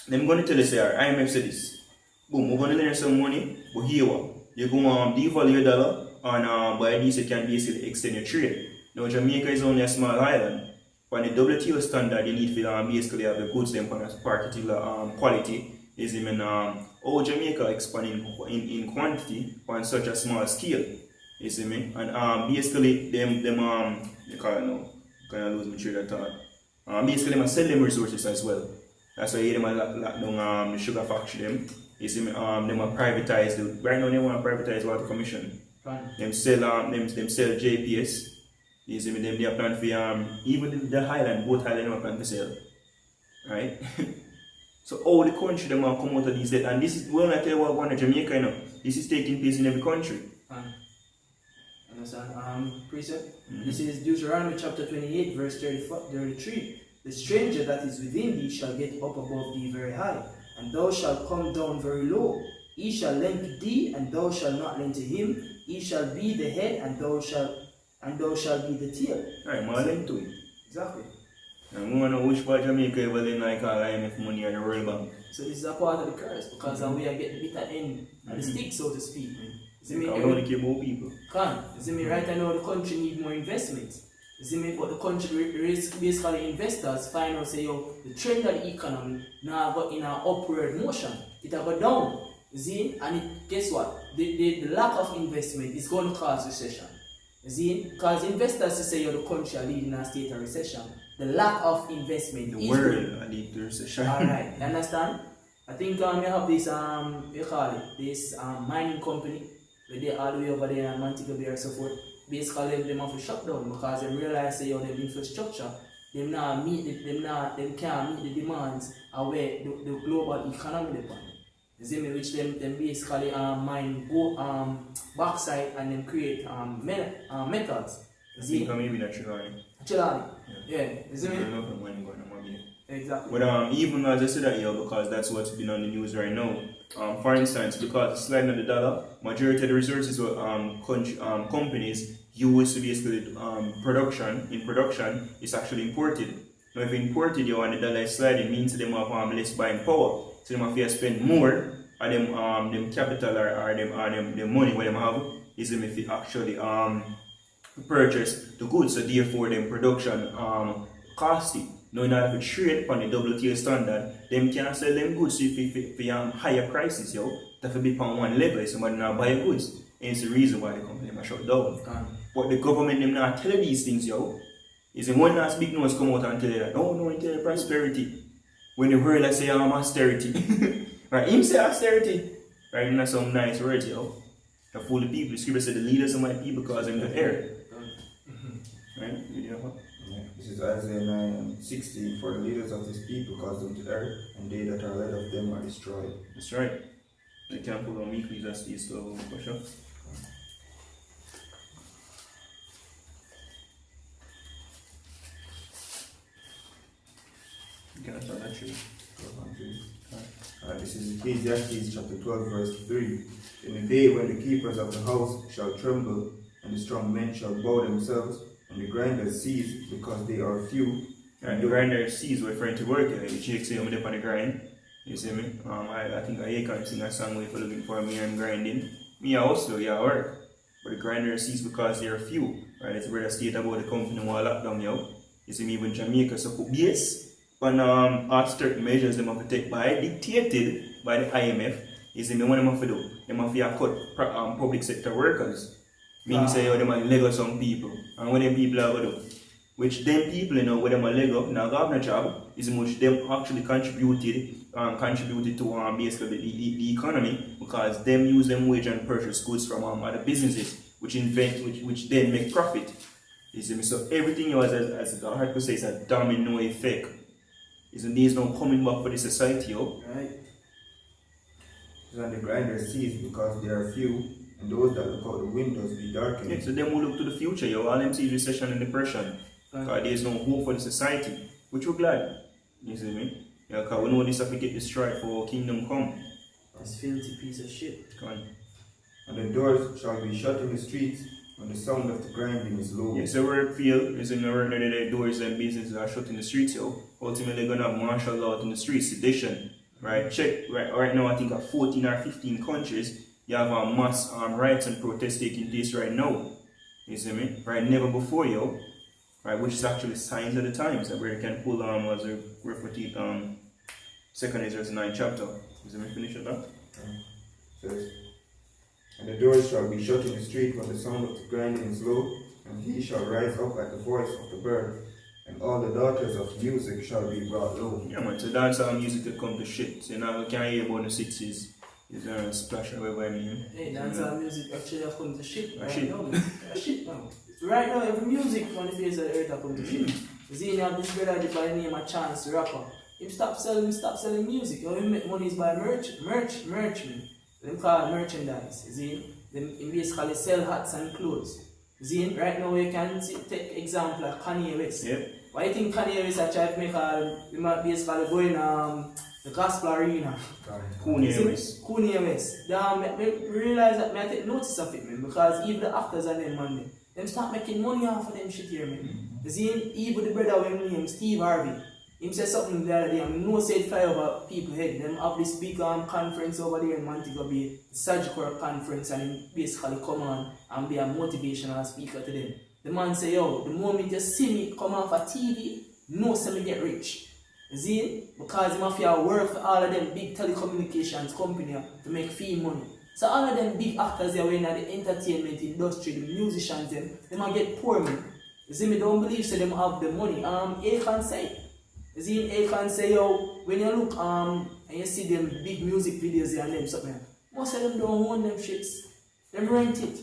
Then I'm going to tell you, say, IMF said this. Boom, we're going to lend some money, but here what? You're going to devalue your dollar, and by this you can basically extend your trade. Now Jamaica is only a small island. For the WTO standard, you need to basically have the goods them on a particular quality. Is even how Jamaica expanding in quantity on such a small scale. You see me? And basically them you can't lose my train of thought. Basically them sell them resources as well. That's why them a lock down the sugar factory them. You see me, them a privatize right now they want to privatize water commission. Fine. Them sell them sell JPS. You see me, them they are plan for even the Highland, both Highland them are plan to sell. Right? So all the country them are come out of these debt, and this is well I tell you what one in Jamaica, you know. This is taking place in every country. Fine. Understand? Precept. This is Deuteronomy chapter 28, verse 33. The stranger that is within thee shall get up above thee very high, and thou shalt come down very low. He shall lend to thee, and thou shalt not lend to him. He shall be the head, and thou shalt be the tail. Right, man, lend to it. Exactly. And we want to know which part of Jamaica ever lend like all IMF money or the World Bank. So this is a part of the curse, because we are getting the bitter end of the stick, so to speak. See me, I want to keep more people. see me, right now the country need more investment. See me, but the country basically investors find out say yo, the trend of the economy now got in an upward motion. It will go down. See, and guess what? The lack of investment is going to cause recession. See, because investors say yo, the country are leading a state of recession. The lack of investment The is world going. are leading to recession. Alright, you understand? I think you have this you call it this mining company where they all the way over there in Montego Bay or so forth. Basically them have to shut down because they realize say them infrastructure them can't meet the demands of where the global economy depend. You see me, which them basically mine bauxite and then create metals. I think maybe not Chilani. Chilani. Yeah, you see me? I don't know if I'm going to go there. Exactly. But even as I said that here, because that's what's been on the news right now. For instance, because sliding of the dollar, majority of the resources were companies use to basically production is actually imported. Now if imported you and the dollar is sliding, means them have less buying power. So them have to spend more on them capital or them money what them have is them if it actually purchase the goods. So therefore them production costly. Now in order to trade on the WTO standard, them can sell them goods for higher prices, yo. That will be on one level, somebody not buy goods. And it's the reason why the company must shut down. But the government them not tell you these things, yo. Is when last big nose come out and tell you that, no, tell you prosperity. When the world I say austerity. Right, him say austerity. Right, and that's some nice words, yo. To fool the people. The scripture said the leaders of my people cause them to err. Right? This is Isaiah 9:16. For the leaders of this people cause them to err, and they that are led of them are destroyed. That's right. They can't put on weekly, that's the so for sure. You can start that tree. This is Ecclesiastes chapter 12, verse 3. In the day when the keepers of the house shall tremble, and the strong men shall bow themselves, and the grinders cease because they are few. And the grinder sees we're referring to work. The Jake say I'm up on the grind. You see me? I think I can sing a song if you're looking for me and grinding. Me also, yeah, work. But the grinder sees because they are few. Right? It's where the state about the company will lock down you. You see me, even Jamaica so put base. But certain measures them have to take dictated by the IMF. You see me, what them have to do? Them have to cut public sector workers. Meaning say them have leg up some people. And what them people have to do? Which them people, you know, where them a leg up, now government job, is much them actually contributed to basically the economy, because them use them wage and purchase goods from other businesses, which then make profit. You see me? So everything you as the hard to say is a domino effect. Isn't these now coming back for the society, yo? Right. And the grinders cease because they are few, and those that look out the windows be darkened. Yeah, so them will look to the future, yo. All them see recession and depression. Because there's no hope for the society, which we're glad. You see me? Yeah, because we know this have to get destroyed for kingdom come. This filthy piece of shit. Come on. And the doors shall be shut in the streets when the sound of the grinding is low. Yeah, so work field is in the work that the doors and businesses are shut in the streets, yo. Ultimately, they're gonna have martial law in the streets, sedition. Right? Check right now. I think at 14 or 15 countries, you have mass riots and protests taking place right now. You see me? Right, never before, yo. Right, which is actually signs of the times that where you can pull as a repeat 2 Ezra 9 chapter. Is it me finish with that? Says, and the doors shall be shut in the street when the sound of the grinding is low, and he shall rise up like the voice of the bird, and all the daughters of music shall be brought low. Yeah, man, so dancehall music to come to shit. So now we can't hear about the 60s. It's gonna splash away by me. Hey, dancehall music actually have come to shit right Shit. now, man. Shit now. Right now, every music on the face of the earth have come to shit. You see, you have this brother by the name of Chance the Rapper. Him stop selling music. How he make money is by merch, man. Them call it merchandise. You see, them basically sell hats and clothes. You see, right now you can take example like Kanye West. Yep. Why you think Kanye West are trying to make basically go in the gospel arena? Kanye West. Kanye West. Me realize that I take notice of it, man, because even the actors and them man, them start making money off of them shit here, man. You see, even the brother when him Steve Harvey, him said something the other day, and no say it fly over people's head. Them have this big conference over there in Montego Bay, surgical conference, and him basically come on and be a motivational speaker to them. The man say, yo, the moment you see me come off a TV, no say me get rich. You see? Because him have to work for all of them big telecommunications company to make fee money. So all of them big actors there in the entertainment industry, the musicians them might get poor, man. You see, me don't believe so them have the money. Akon say. You see, Akon say, yo, when you look and you see them big music videos there and them something, most of them don't own them shits. Them rent it.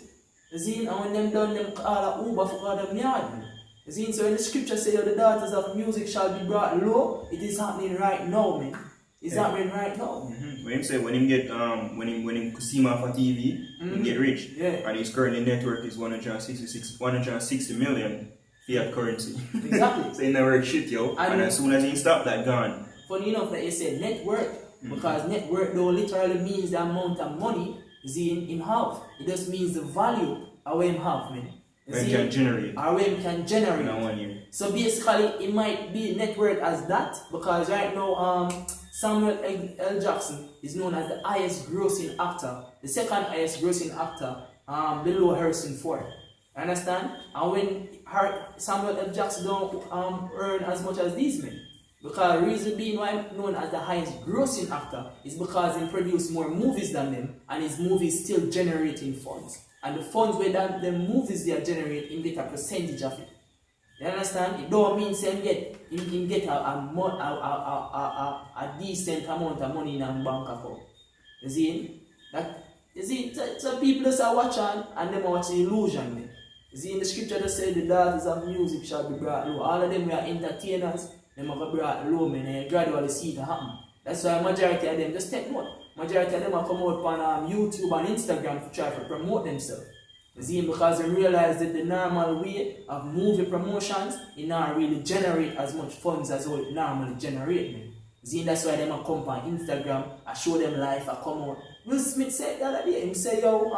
You see, and when them done, them call a Uber for all them yard, man. You see, so when the scripture say, the daughters of music shall be brought low, it is happening right now, man. It's happening right now. When him say when him get when him see him off a TV, he get rich. Yeah. And his current net worth is 160 million fiat currency. Exactly. So he never work shit, yo. And as soon as he stop that gone. Funny enough that you said net worth, because net worth though literally means the amount of money him have. It just means the value of what him have, man. When he can generate. Or when him can generate. In 1 year. So basically it might be net worth as that, because right now Samuel L. Jackson is known as the highest grossing actor, the second highest grossing actor below Harrison Ford. Understand? And when Samuel L. Jackson don't earn as much as these men, because the reason being why I'm known as the highest grossing actor is because he produced more movies than them, and his movies still generating funds. And the funds where the movies they are generating, he get a percentage of it. You understand? It don't mean say he get a decent amount of money in a bank account. You see? So people just are watching and them watch the illusion. Man. You see, in the scripture they say the daughters of music shall be brought low. All of them are entertainers, them are brought low, man, and you gradually see it happen. That's why majority of them just take note. Majority of them are come out on YouTube and Instagram to try to promote themselves. You see, because they realize that the normal way of movie promotions, it not really generate as much funds as what it normally generate. Man. You see, that's why them are come on Instagram, I show them life, I come out. Will Smith said the other day, he say, yo,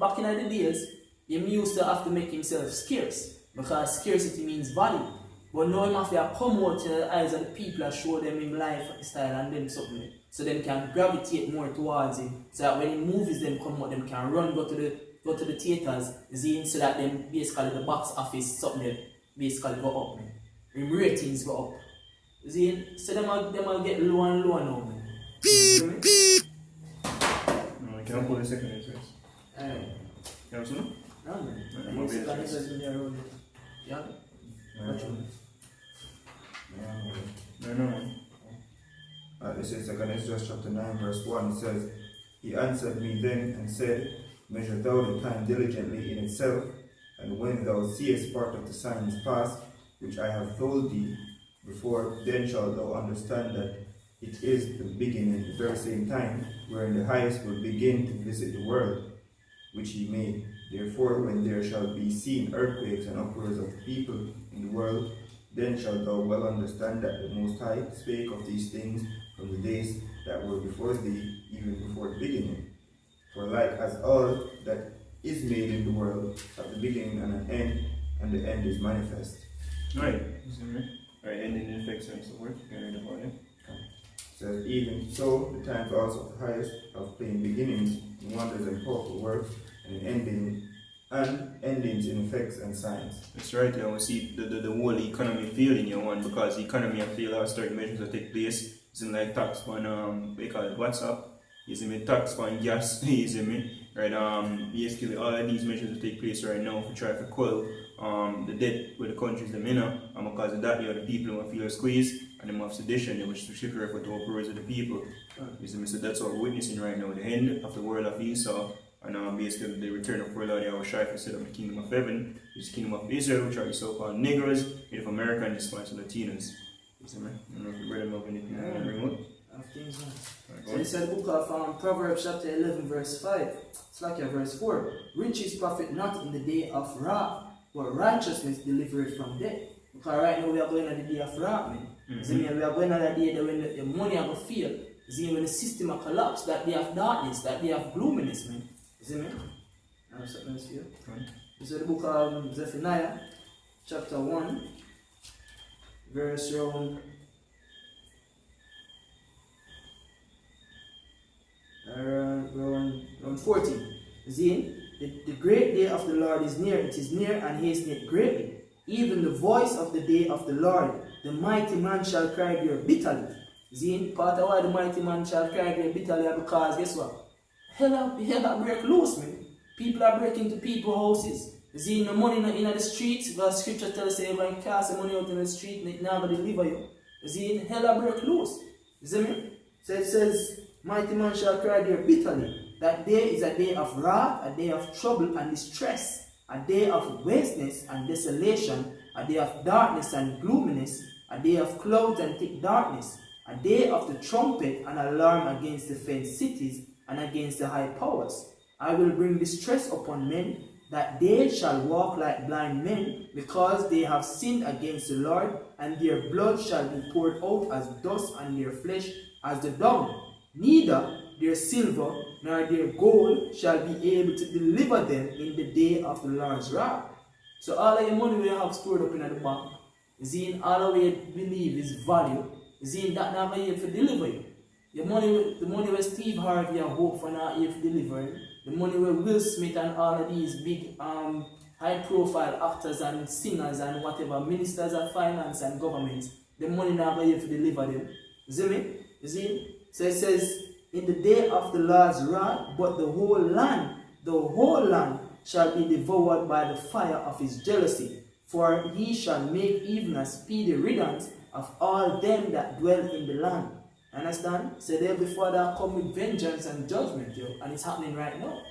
back in the days, he used to have to make himself scarce, because scarcity means value. But now he have to come out to the eyes of the people and show them his lifestyle and them something. So them can gravitate more towards him. So that when the movies them come out, them can run, go to the theaters, so that them basically the box office something basically go up, man. The ratings go up. See, so them will get low and low now, man. No, I can't pull the second interest. You have some? No, man. I'm a bit Yeah. No. This is 2 Esdras chapter 9 verse 1. It says, He answered me then and said, Measure thou the time diligently in itself, and when thou seest part of the signs past, which I have told thee before, then shalt thou understand that it is the beginning at the very same time, wherein the highest will begin to visit the world, which he made. Therefore, when there shall be seen earthquakes and uproars of the people in the world, then shalt thou well understand that the Most High spake of these things from the days that were before thee, even before the beginning. For like as all that is made in the world have the beginning and an end, and the end is manifest. Right. Right, ending in effects and so forth. Get rid of all that. Says, even so, the times also of the highest have plain beginnings, in wonders and powerful works, and endings in effects and signs. That's right, yeah. We see the whole economy failing in one, because the economy and fail are certain measures that take place. Isn't like tax on they call it WhatsApp, isn't it tax on gas, isn't it? Right, basically all of these measures that take place right now to try to quell the debt with the countries them in, and because of that, you have the people who feel squeezed and them have sedition, they wish to secure for the oppress of the people. You see me? So that's what we're witnessing right now, the end of the world of Esau, and basically the return of world Yahweh Shai to set up the kingdom of heaven, which is the kingdom of Israel, which are the so-called Negroes, Native Americans, Hispanics, and Latinos. You see me? I don't know if you read about anything you want to bring up. Things, so this is the book of Proverbs chapter 11 verse 5. It's like verse 4. Riches profit not in the day of wrath, but righteousness delivereth from death. Because right now we are going on the day of wrath, man. We are going on the day that when the money are going to fail. When the system will collapse, that day of darkness, that day of gloominess, man. You see me? I have something else here. This is the book of Zephaniah chapter 1 verse around 14. See, the great day of the Lord is near, it is near and hasteneth greatly. Even the voice of the day of the Lord, the mighty man shall cry there bitterly. See, part of why the mighty man shall cry there bitterly because guess what? Hell break loose, man. People are breaking into people's houses. See, no money in the streets, the scripture tells us when you cast the money out in the street, it never deliver you. See, hell break loose. You see me? So it says, mighty man shall cry there bitterly. That day is a day of wrath, a day of trouble and distress, a day of wasteness and desolation, a day of darkness and gloominess, a day of clouds and thick darkness, a day of the trumpet and alarm against the fenced cities and against the high powers. I will bring distress upon men, that they shall walk like blind men, because they have sinned against the Lord, and their blood shall be poured out as dust, and their flesh as the dung. Neither their silver nor their gold shall be able to deliver them in the day of the Lord's wrath. So all of your money we have stored up in the bank, in all of you believe is value, in that not able to deliver you. The money where Steve Harvey and hope for not able to deliver, the money where Will Smith and all of these big high profile actors and singers and whatever, ministers of finance and governments, the money not able to deliver them. You see me? You see? So it says, in the day of the Lord's wrath, but the whole land shall be devoured by the fire of his jealousy. For he shall make even a speedy riddance of all them that dwell in the land. Understand? So there before that come with vengeance and judgment, yo. And it's happening right now.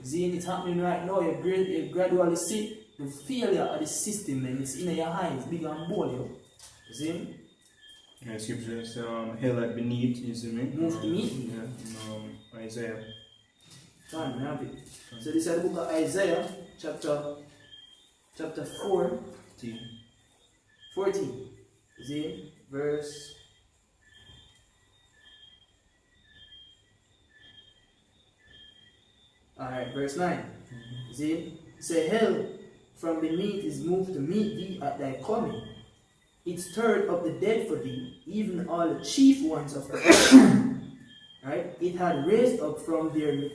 See, it's happening right now. You gradually see the failure of the system, and it's in your eyes, big and bold, yo. You see? Yeah, scripture says, hell like beneath, you see me? Move to me. Yeah, in Isaiah. Time, have it. So this is the book of Isaiah, chapter 14. See, verse. Alright, verse 9. See, say hell from beneath is moved to meet thee at thy coming. It stirred up the dead for thee, even all the chief ones of the earth. Right? It had raised up from their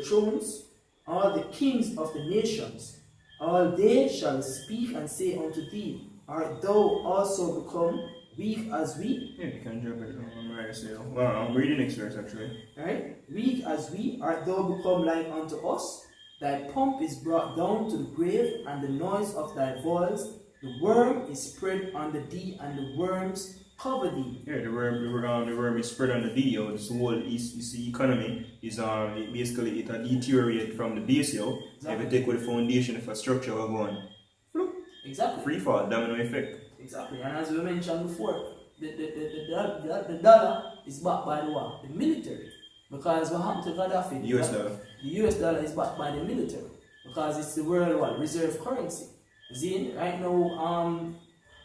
thrones all the kings of the nations. All they shall speak and say unto thee, art thou also become weak as we? Yeah, you can drop it on right side. Well, I'm reading next verse actually. Right? Weak as we, art thou become like unto us? Thy pomp is brought down to the grave, and the noise of thy voice. The worm is spread under thee, and the worms cover thee. Yeah, the worm is spread under thee. Yo. This whole economy is basically it deteriorate from the base, yo. Exactly. If you take with the foundation, if a structure will go on. Exactly. Free fall, domino effect. Exactly. And as we mentioned before, the dollar is backed by the what? The military. Because what happened to Gaddafi? The US dollar. The US dollar is backed by the military. Because it's the world reserve currency. See, right now,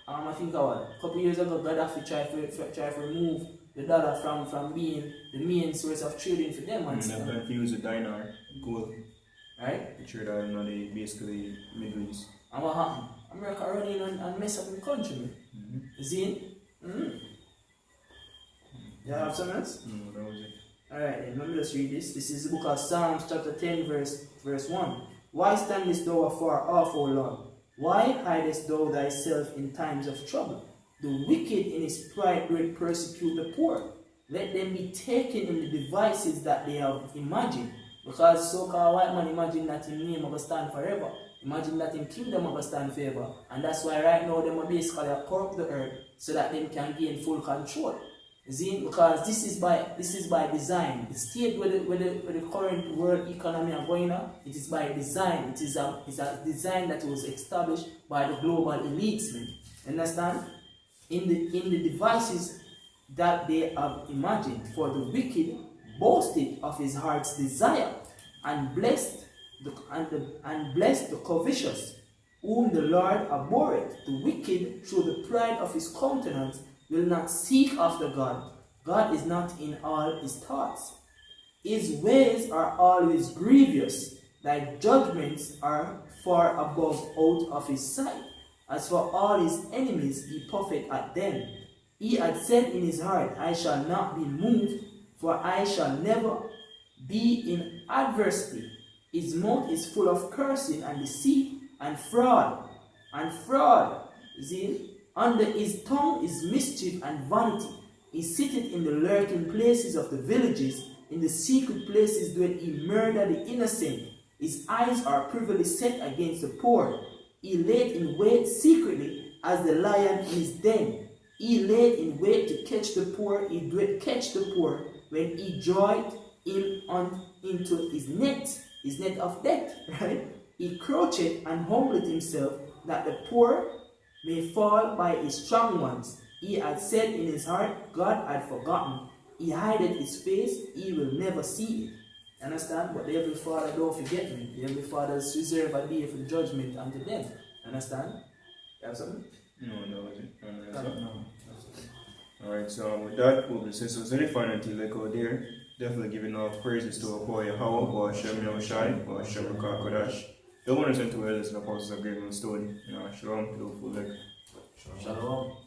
I think a couple years ago, Gaddafi tried to remove the dollar from being the main source of trading for them. And stuff. If you use a dinar, gold. Right? The trade out in basically Middle East. And what happened? America run in and mess up the country, man. See? You have something else? No, that was it. Alright, then let me just read this. This is the book of Psalms, chapter 10, verse 1. Why standest thou afar off, O Lord? Why hidest thou thyself in times of trouble? The wicked in his pride will persecute the poor. Let them be taken in the devices that they have imagined. Because so-called white man imagine that his name will stand forever. Imagine that in kingdom of a stand favor. And that's why right now them are basically corrupt the earth so that they can gain full control. You see, because this is by design. The state where the current world economy are going on, it is by design. It is a design that was established by the global elites. Understand? In the devices that they have imagined, for the wicked boasted of his heart's desire, and blessed the covetous, whom the Lord abhorreth. The wicked, through the pride of his countenance, will not seek after God. God is not in all his thoughts. His ways are always grievous. Thy judgments are far above out of his sight. As for all his enemies, he puffeth at them. He had said in his heart, I shall not be moved, for I shall never be in adversity. His mouth is full of cursing and deceit and fraud. See? Under his tongue is mischief and vanity. He sitteth in the lurking places of the villages. In the secret places doeth he murder the innocent. His eyes are privily set against the poor. He laid in wait secretly as the lion in his den. He laid in wait to catch the poor. He doeth catch the poor when he joined him into his net of death. Right? He croucheth and humbleth himself, that the poor may fall by his strong ones. He had said in his heart, God had forgotten. He hideth his face, he will never see it. Understand? But the Heavenly Father don't forget me. The Heavenly Father reserve a day for the judgment unto them. Understand? You have something? No. No. Alright, so with that, we'll be saying, so any final thing like out there, definitely giving our praises to our boy Yahweh, or Shem Yahushai, or Shem Kodash. The one who sent to us in the apostles of Great Stone. Shalom, beautiful leg. Shalom.